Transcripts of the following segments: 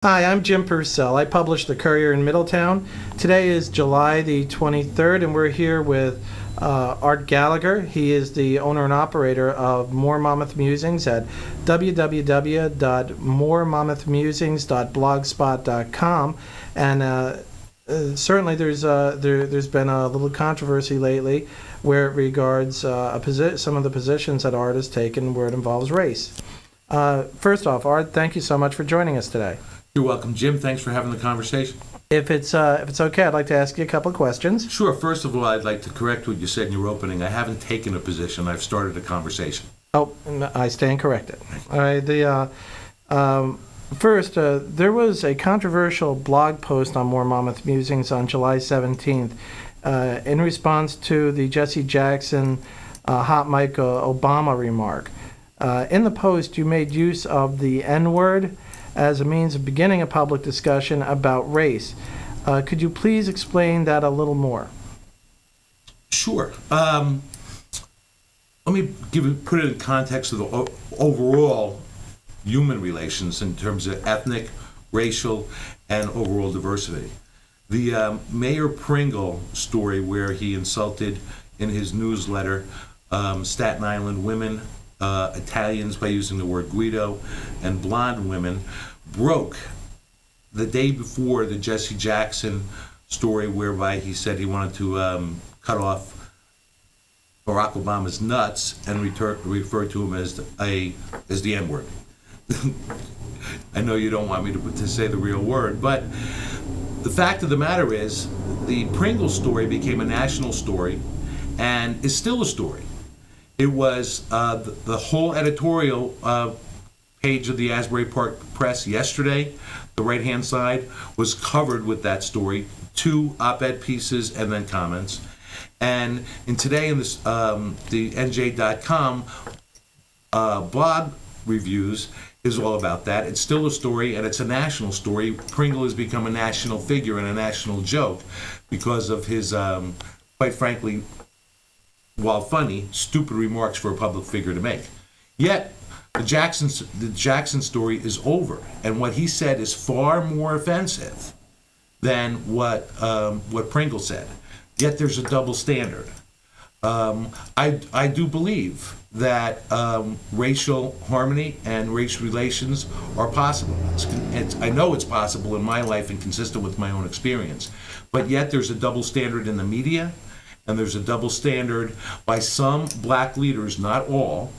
Hi, I'm Jim Purcell. I publish the Courier in Middletown. Today is July the 23rd, and we're here with Art Gallagher. He is the owner and operator of Monmouth Musings at www.moremonmouthmusings.blogspot.com. And certainly there's been a little controversy lately where it regards some of the positions that Art has taken where it involves race. First off, Art, thank you so much for joining us today. You're welcome, Jim. Thanks for having the conversation. If it's okay, I'd like to ask you a couple of questions. Sure. First of all, I'd like to correct what you said in your opening. I haven't taken a position. I've started a conversation. Oh, I stand corrected. All right. First, there was a controversial blog post on Monmouth Musings on July 17th in response to the Jesse Jackson hot mic Obama remark. In the post, you made use of the N-word as a means of beginning a public discussion about race. Could you please explain that a little more? Sure. Let me put it in context of the overall human relations in terms of ethnic, racial, and overall diversity. The Mayor Pringle story, where he insulted in his newsletter Staten Island women, Italians by using the word Guido, and blonde women, broke the day before the Jesse Jackson story, whereby he said he wanted to cut off Barack Obama's nuts and refer to him as the N-word. I know you don't want me to say the real word, but the fact of the matter is the Pringle story became a national story and is still a story. It was the whole editorial page of the Asbury Park Press yesterday. The right-hand side was covered with that story, 2 op-ed pieces and then comments. And today in this, the NJ.com blog reviews is all about that. It's still a story, and it's a national story. Pringle has become a national figure and a national joke because of his, quite frankly, while funny, stupid remarks for a public figure to make. Yet, the Jackson story is over, and what he said is far more offensive than what Pringle said. Yet there's a double standard. I do believe that racial harmony and race relations are possible. I know it's possible in my life and consistent with my own experience. But yet there's a double standard in the media, and there's a double standard by some black leaders, not all,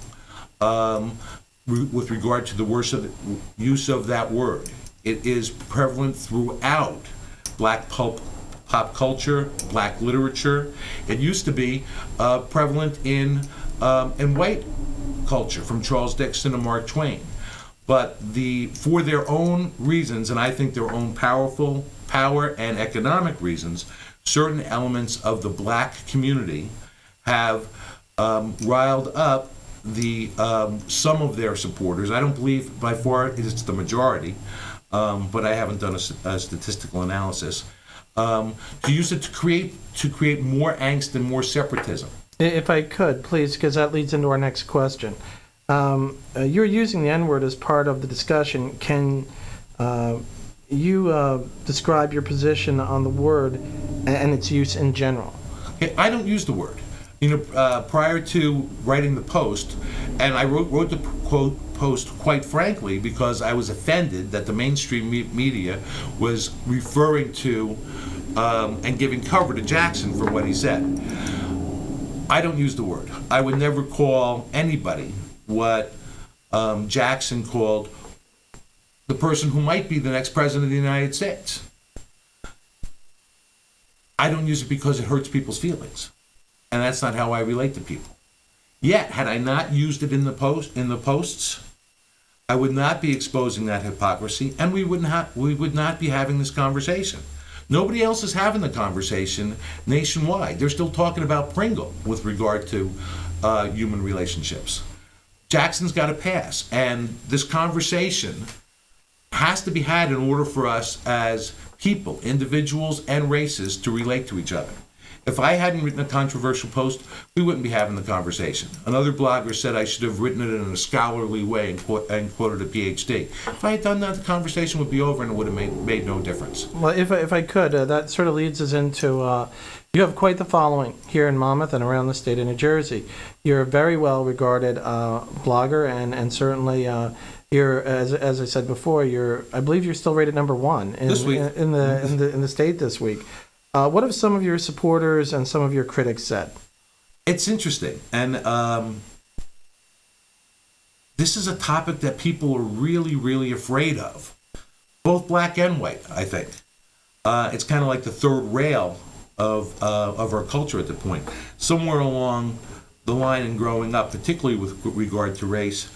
with regard to the use of that word. It is prevalent throughout black pop culture, black literature. It used to be prevalent in white culture, from Charles Dickens to Mark Twain. But for their own reasons, and I think their own power and economic reasons, certain elements of the black community have riled up some of their supporters. I don't believe by far it's the majority, but I haven't done a statistical analysis, to use it to create more angst and more separatism. If I could, please, because that leads into our next question. You're using the N-word as part of the discussion. Can you describe your position on the word and its use in general? I don't use the word. Prior to writing the post, and I wrote the post quite frankly because I was offended that the mainstream media was referring to and giving cover to Jackson for what he said. I don't use the word. I would never call anybody what Jackson called the person who might be the next president of the United States. I don't use it because it hurts people's feelings. And that's not how I relate to people. Yet, had I not used it in the posts, I would not be exposing that hypocrisy, and we would not be having this conversation. Nobody else is having the conversation nationwide. They're still talking about Pringle with regard to human relationships. Jackson's got to pass, and this conversation has to be had in order for us as people, individuals and races, to relate to each other. If I hadn't written a controversial post, we wouldn't be having the conversation. Another blogger said I should have written it in a scholarly way and quoted a PhD. If I had done that, the conversation would be over and it would have made no difference. Well, if I could, that sort of leads us into, you have quite the following here in Monmouth and around the state of New Jersey. You're a very well-regarded blogger, and certainly you're, as I said before, I believe you're still rated #1 This week. in the state this week. What have some of your supporters and some of your critics said? It's interesting, and this is a topic that people are really, really afraid of, both black and white, I think. It's kind of like the third rail of our culture at the point. Somewhere along the line in growing up, particularly with regard to race,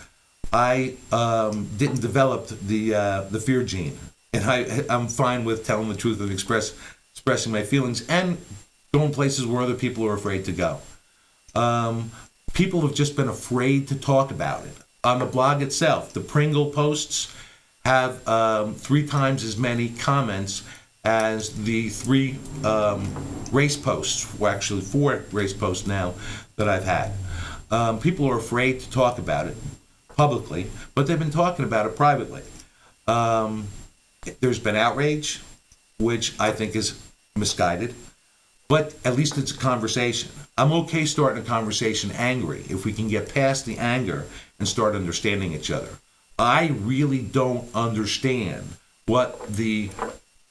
I didn't develop the fear gene, and I'm fine with telling the truth and expressing my feelings and going places where other people are afraid to go. People have just been afraid to talk about it. On the blog itself, the Pringle posts have 3 times as many comments as the 3 race posts, well, actually 4 race posts now that I've had. People are afraid to talk about it publicly, but they've been talking about it privately. There's been outrage, which I think is misguided, but at least it's a conversation. I'm okay starting a conversation angry if we can get past the anger and start understanding each other. I really don't understand what the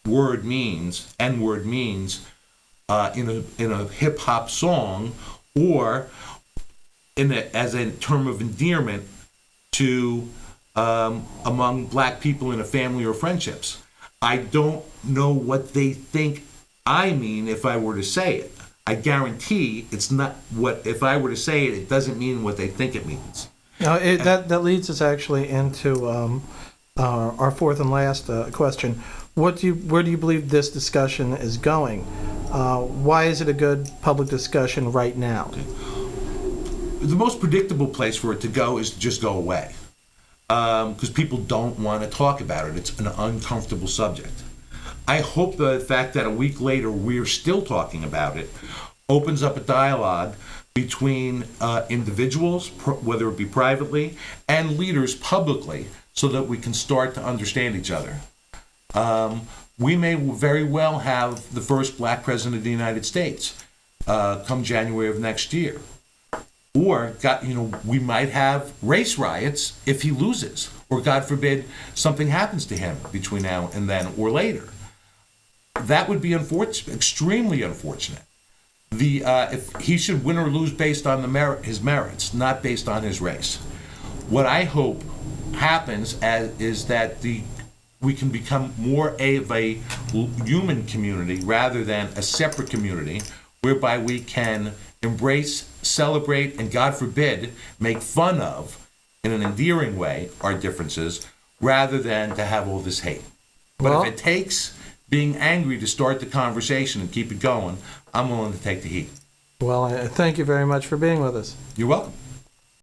word means, N-word means, in a hip hop song, or as a term of endearment to among black people in a family or friendships. I don't know what they think I mean if I were to say it. I guarantee it's not what, if I were to say it, it doesn't mean what they think it means. Now, that leads us actually into our fourth and last question. Where do you believe this discussion is going? Why is it a good public discussion right now? Okay. The most predictable place for it to go is to just go away, because people don't want to talk about it. It's an uncomfortable subject. I hope the fact that a week later we're still talking about it opens up a dialogue between individuals, whether it be privately, and leaders publicly, so that we can start to understand each other. We may very well have the first black president of the United States come January of next year. Or, we might have race riots if he loses, or God forbid something happens to him between now and then or later. That would be unfortunate, extremely unfortunate. If he should win or lose based on his merits, not based on his race. What I hope happens is that we can become more of a human community rather than a separate community, whereby we can embrace, celebrate, and God forbid, make fun of, in an endearing way, our differences, rather than to have all this hate. But if it takes being angry to start the conversation and keep it going, I'm willing to take the heat. Well, thank you very much for being with us. You're welcome.